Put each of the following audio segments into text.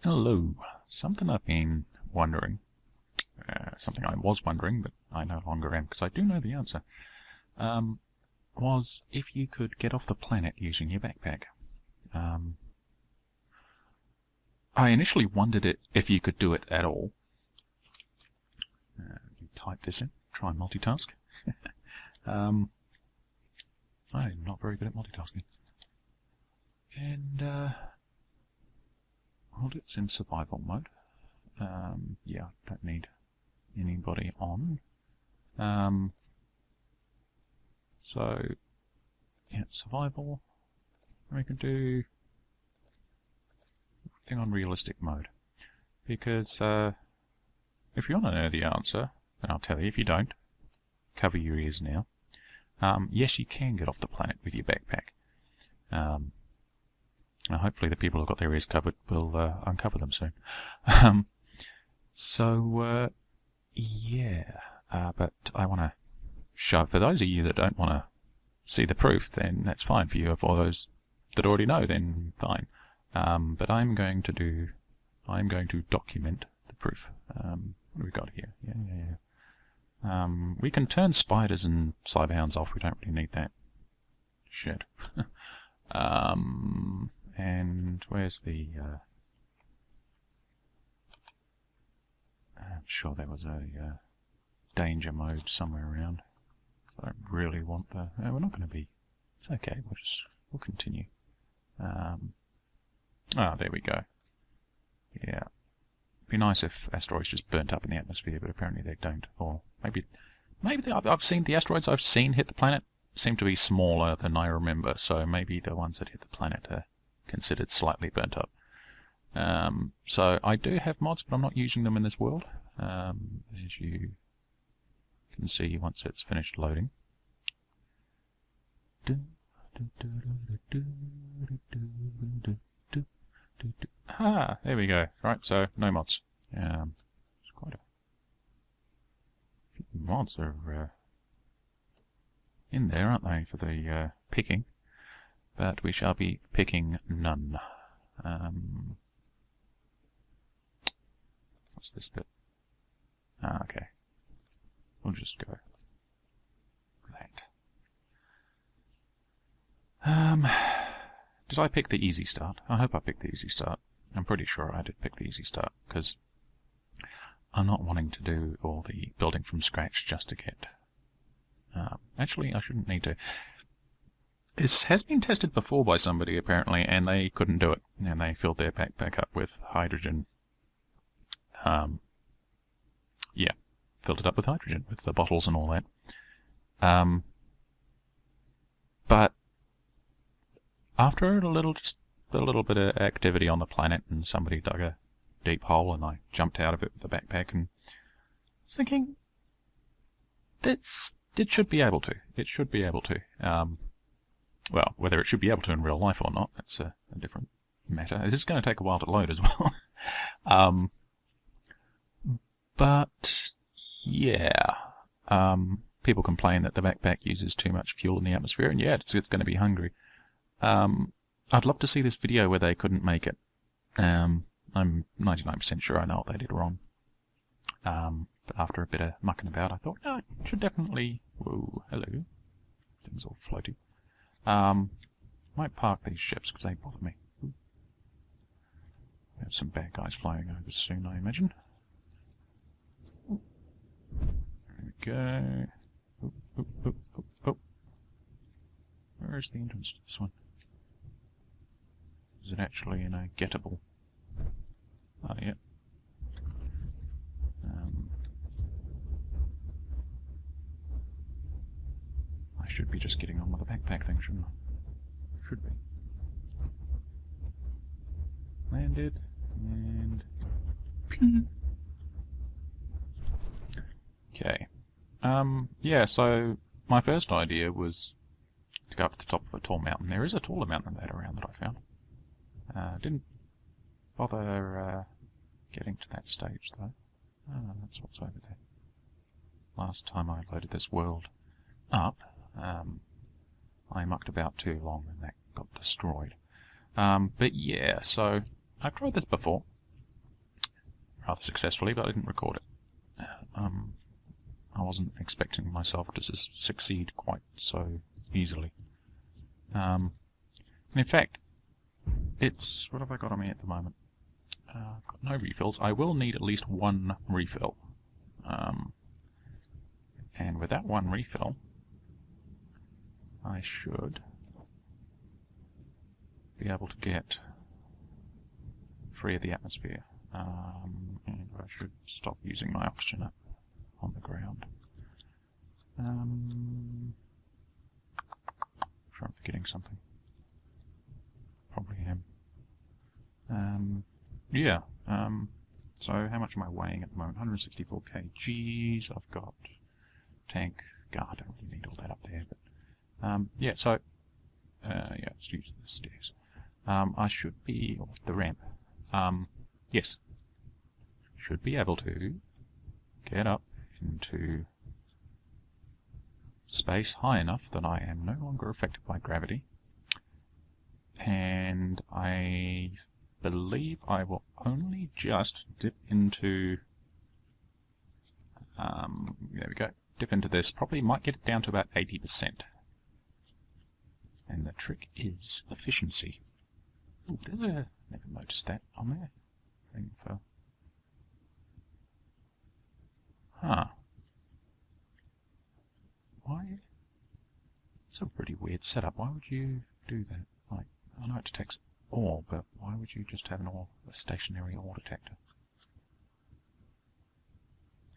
Hello. Something I've been wondering, something I was wondering, but I no longer am, because I do know the answer, was if you could get off the planet using your backpack. I initially wondered if you could do it at all. Type this in, try and multitask. I'm not very good at multitasking. And, well, it's in survival mode. Yeah, don't need anybody on. So, yeah, survival. We can do everything on realistic mode. Because, if you want to know the answer, then I'll tell you. If you don't, cover your ears now. Yes, you can get off the planet with your backpack. Hopefully the people who've got their ears covered will uncover them soon. Yeah. But I want to show, for those of you that don't want to see the proof, then that's fine for you. For those that already know, then fine. But I'm going to document the proof. What have we got here? Yeah. We can turn spiders and cyberhounds off. We don't really need that shit. And where's the... I'm sure there was a danger mode somewhere around. I don't really want the... we're not going to be... It's okay, we'll continue. There we go. Yeah. It'd be nice if asteroids just burnt up in the atmosphere, but apparently they don't. Or maybe I've seen the asteroids I've seen hit the planet seem to be smaller than I remember, so maybe the ones that hit the planet are considered slightly burnt up. So I do have mods, but I'm not using them in this world, as you can see once it's finished loading. Ah, there we go. Right, so no mods. It's quite a few mods are in there, aren't they, for the picking? But we shall be picking none. What's this bit? Okay. We'll just go that. Did I pick the easy start? I hope I picked the easy start. I'm pretty sure I did pick the easy start, because I'm not wanting to do all the building from scratch just to get... actually, I shouldn't need to. This has been tested before by somebody, apparently, and they couldn't do it. And they filled their backpack up with hydrogen. Yeah, filled it up with hydrogen, with the bottles and all that. But after a little bit of activity on the planet, and somebody dug a deep hole, and I jumped out of it with the backpack, and I was thinking, it should be able to. It should be able to. Well, whether it should be able to in real life or not, that's a different matter. This is going to take a while to load as well. But, yeah. People complain that the backpack uses too much fuel in the atmosphere, and yeah, it's going to be hungry. I'd love to see this video where they couldn't make it. I'm 99% sure I know what they did wrong. But after a bit of mucking about, I thought, no, it should definitely... Whoa, hello. Things all floaty. Might park these ships, because they bother me. We have some bad guys flying over soon, I imagine. There we go. Oh. Where's the entrance to this one? Is it actually in a gettable? Oh, yeah. I should be just getting on with the backpack thing, shouldn't I? Should be. Landed, and... Okay. Yeah, so my first idea was to go up to the top of a tall mountain. There is a taller mountain than that around that I found. Didn't bother getting to that stage, though. That's what's over there. Last time I loaded this world up, I mucked about too long and that got destroyed. But yeah, so I've tried this before. rather successfully, but I didn't record it. I wasn't expecting myself to succeed quite so easily. And in fact, it's... what have I got on me at the moment? I've got no refills. I will need at least one refill. And with that one refill, I should be able to get free of the atmosphere. And I should stop using my oxygen up on the ground. I'm sure I'm forgetting something. Probably am. Yeah. So how much am I weighing at the moment? 164 kgs. I've got tank. God, I don't really need all that up there. But yeah. So yeah, let's use the stairs. I should be, or the ramp. Yes. Should be able to get up into space high enough that I am no longer affected by gravity. And I believe I will only just dip into... there we go. Dip into this. Probably might get it down to about 80%. And the trick is efficiency. Ooh, there's a... never noticed that on there. Thing for... huh. Why? It's a pretty weird setup. Why would you do that? Like, I know it detects ore, but why would you just have a stationary ore detector?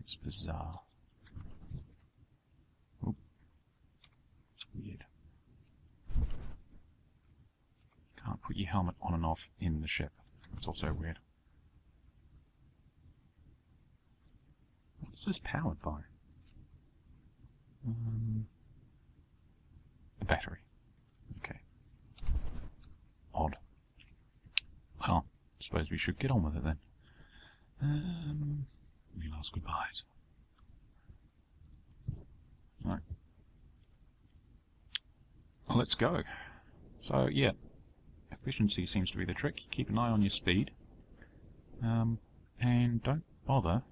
It's bizarre. Oop. It's weird. Can't put your helmet on and off in the ship. It's also weird. What is this powered by? A battery. Okay. Odd. Well, I suppose we should get on with it then. Any last goodbyes? Right. Well, let's go. So, yeah. Efficiency seems to be the trick. Keep an eye on your speed. And don't bother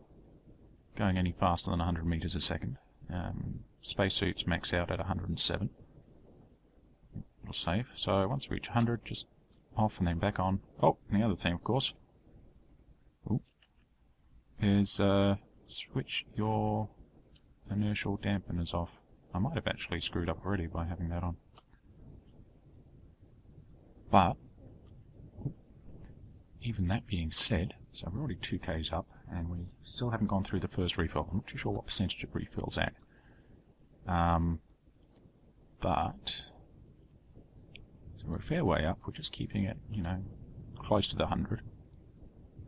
going any faster than 100 meters a second. Spacesuits max out at 107. It'll save. So once we reach 100, just off and then back on. Oh, and the other thing, of course, is switch your inertial dampeners off. I might have actually screwed up already by having that on. But, even that being said, so we're already 2k's up, and we still haven't gone through the first refill. I'm not too sure what percentage of refill's at. But, so we're a fair way up. We're just keeping it, you know, close to the 100.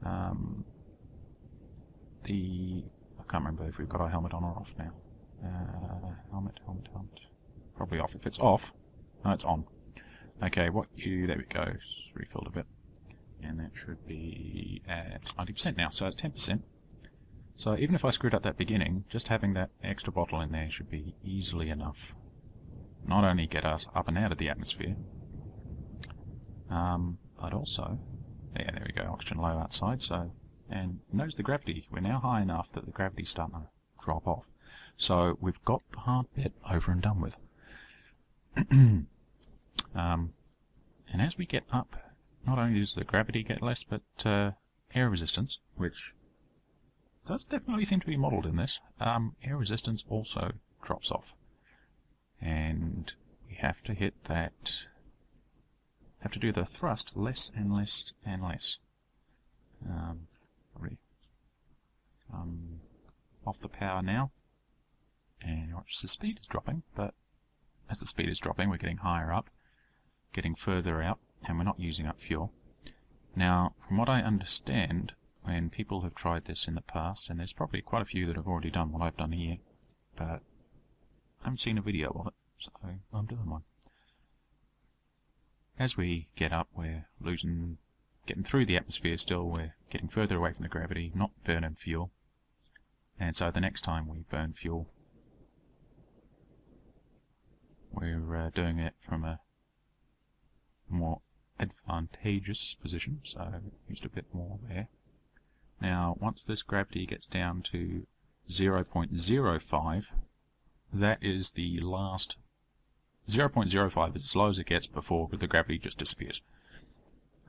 I can't remember if we've got our helmet on or off now. Helmet. Probably off. If it's off, no, it's on. Okay, there we go, refilled a bit. And that should be at 90% now, so it's 10%. So even if I screwed up that beginning, just having that extra bottle in there should be easily enough. Not only get us up and out of the atmosphere, but also, yeah, there we go, oxygen low outside, so, and notice the gravity, we're now high enough that the gravity's starting to drop off. So we've got the hard bit over and done with. And as we get up, not only does the gravity get less, but air resistance, which does definitely seem to be modelled in this, air resistance also drops off. And we have to hit that, have to do the thrust less and less and less. Probably off the power now, and watch the speed is dropping, but as the speed is dropping we're getting higher up, getting further out, and we're not using up fuel. Now, from what I understand, when people have tried this in the past, and there's probably quite a few that have already done what I've done here, but I haven't seen a video of it, so I'm doing one. As we get up, we're getting through the atmosphere still, we're getting further away from the gravity, not burning fuel. And so the next time we burn fuel, we're doing it from a more advantageous position, so used a bit more there. Now, once this gravity gets down to 0.05, that is the last 0.05 is as low as it gets before the gravity just disappears.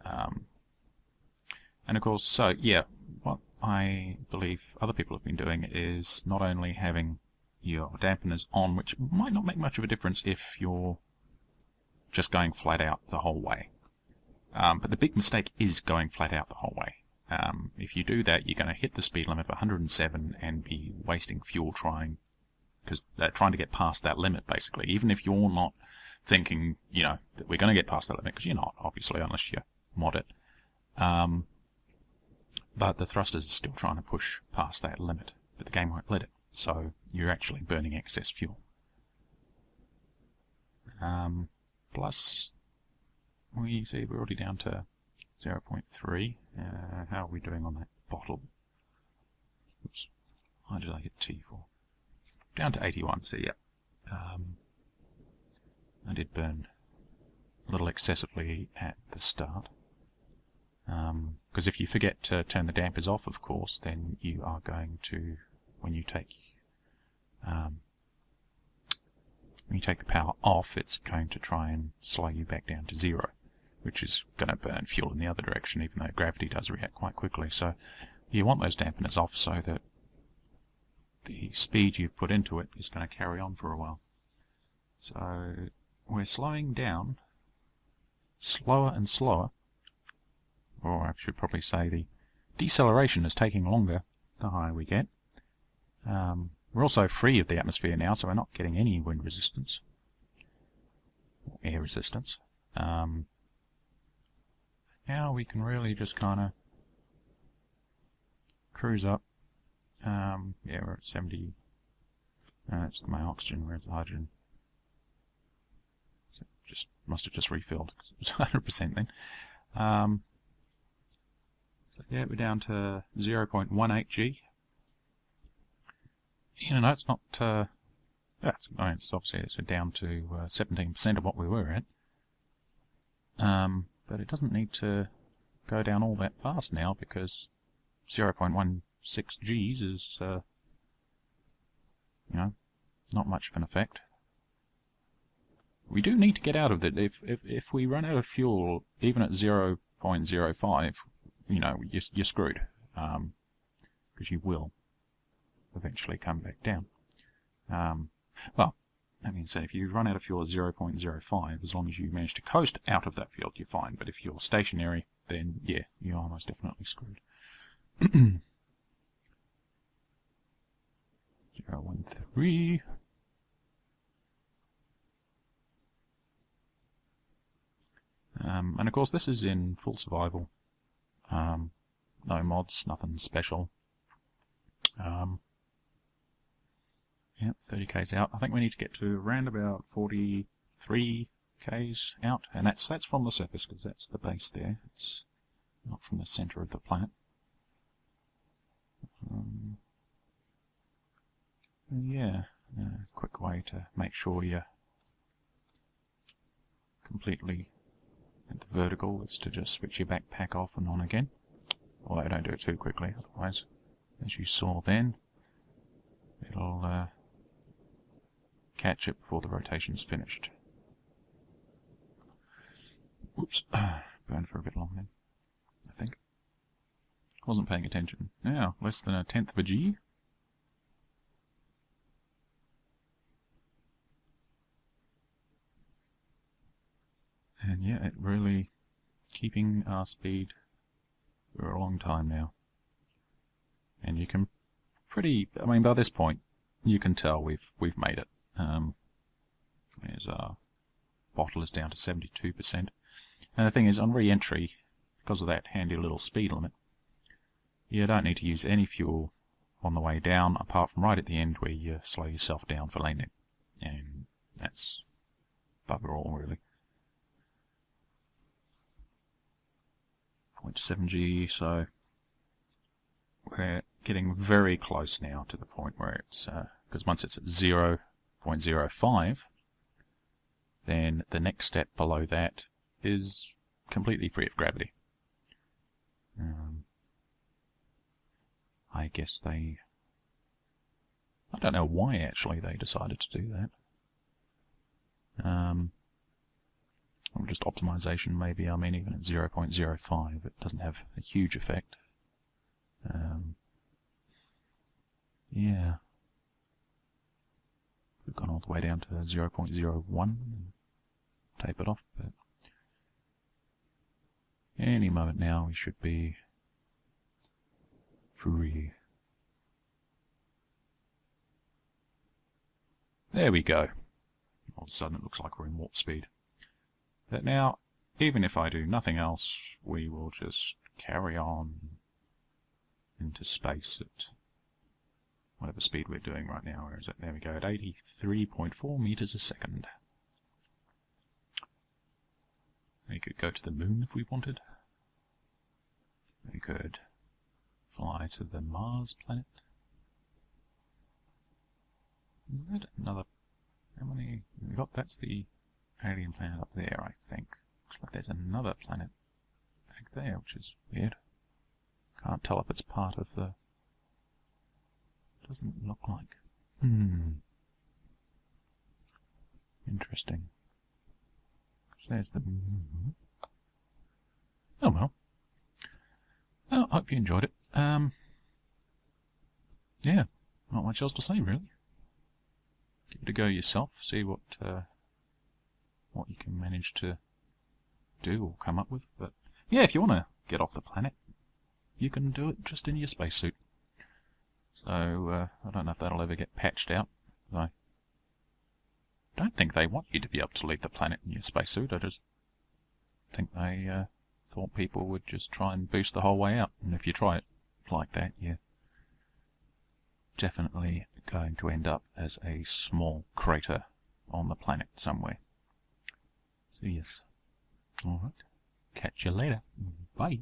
And of course, so yeah, what I believe other people have been doing is not only having your dampeners on, which might not make much of a difference if you're just going flat out the whole way. But the big mistake is going flat out the whole way. If you do that, you're going to hit the speed limit of 107 and be wasting fuel trying to get past that limit, basically. Even if you're not thinking, that we're going to get past that limit, because you're not, obviously, unless you mod it. But the thrusters are still trying to push past that limit, but the game won't let it. So you're actually burning excess fuel. Plus, we see we're already down to 0.3. How are we doing on that bottle? Oops. Why did I hit T for? Down to 81, so yeah. I did burn a little excessively at the start. Because if you forget to turn the dampers off, of course, then you are going to, when you take the power off, it's going to try and slow you back down to 0, which is going to burn fuel in the other direction, even though gravity does react quite quickly. So you want those dampeners off so that the speed you've put into it is going to carry on for a while. So we're slowing down, slower and slower, or I should probably say the deceleration is taking longer the higher we get. We're also free of the atmosphere now, so we're not getting any wind resistance, or air resistance. Now we can really just kind of cruise up. Yeah, we're at 70. That's my oxygen. Where's the hydrogen? So just must have just refilled because it was 100% then. So yeah, we're down to 0.18 G. No, it's not. It's obviously it's down to 17% of what we were at. But it doesn't need to go down all that fast now because 0.16 Gs is, not much of an effect. We do need to get out of it. If we run out of fuel, even at 0.05, you're screwed, because you will eventually come back down. Well, that means that if you run out of fuel at 0.05, as long as you manage to coast out of that field, you're fine. But if you're stationary, then yeah, you're almost definitely screwed. 0.13. And of course this is in full survival. No mods, nothing special. Yep, 30k's out. I think we need to get to around about 43k's out, and that's from the surface, because that's the base there. It's not from the center of the planet. Yeah, a quick way to make sure you're completely at the vertical is to just switch your backpack off and on again. Although don't do it too quickly, otherwise, as you saw then, it'll catch it before the rotation's finished. Whoops, burned for a bit long then, I think. Wasn't paying attention. Now, less than 1/10 of a G. And yeah, it really keeping our speed for a long time now. And you can by this point, you can tell we've made it. There's our bottle is down to 72%. And the thing is, on re-entry, because of that handy little speed limit, you don't need to use any fuel on the way down, apart from right at the end where you slow yourself down for landing. And that's bugger all, really. 0.7 G, so we're getting very close now to the point where it's, because once it's at 0.05, then the next step below that is completely free of gravity. I guess they... I don't know why actually they decided to do that. Or just optimization maybe. I mean, even at 0.05 it doesn't have a huge effect. Yeah. We've gone all the way down to 0.01 and tape it off, but any moment now we should be free. There we go. All of a sudden it looks like we're in warp speed. But now, even if I do nothing else, we will just carry on into space at whatever speed we're doing right now. Where is it? There we go, at 83.4 meters a second. We could go to the moon if we wanted. We could fly to the Mars planet. Is that another... How many... We got, that's the alien planet up there, I think. Looks like there's another planet back there, which is weird. Can't tell if it's part of the... Doesn't look like. Interesting. Because there's the... Oh well. Well, I hope you enjoyed it. Yeah, not much else to say really. Give it a go yourself, see what you can manage to do or come up with. But yeah, if you want to get off the planet, you can do it just in your spacesuit. So I don't know if that'll ever get patched out. I don't think they want you to be able to leave the planet in your spacesuit. I just think they thought people would just try and boost the whole way out. And if you try it like that, you're definitely going to end up as a small crater on the planet somewhere. So yes. Alright. Catch you later. Bye.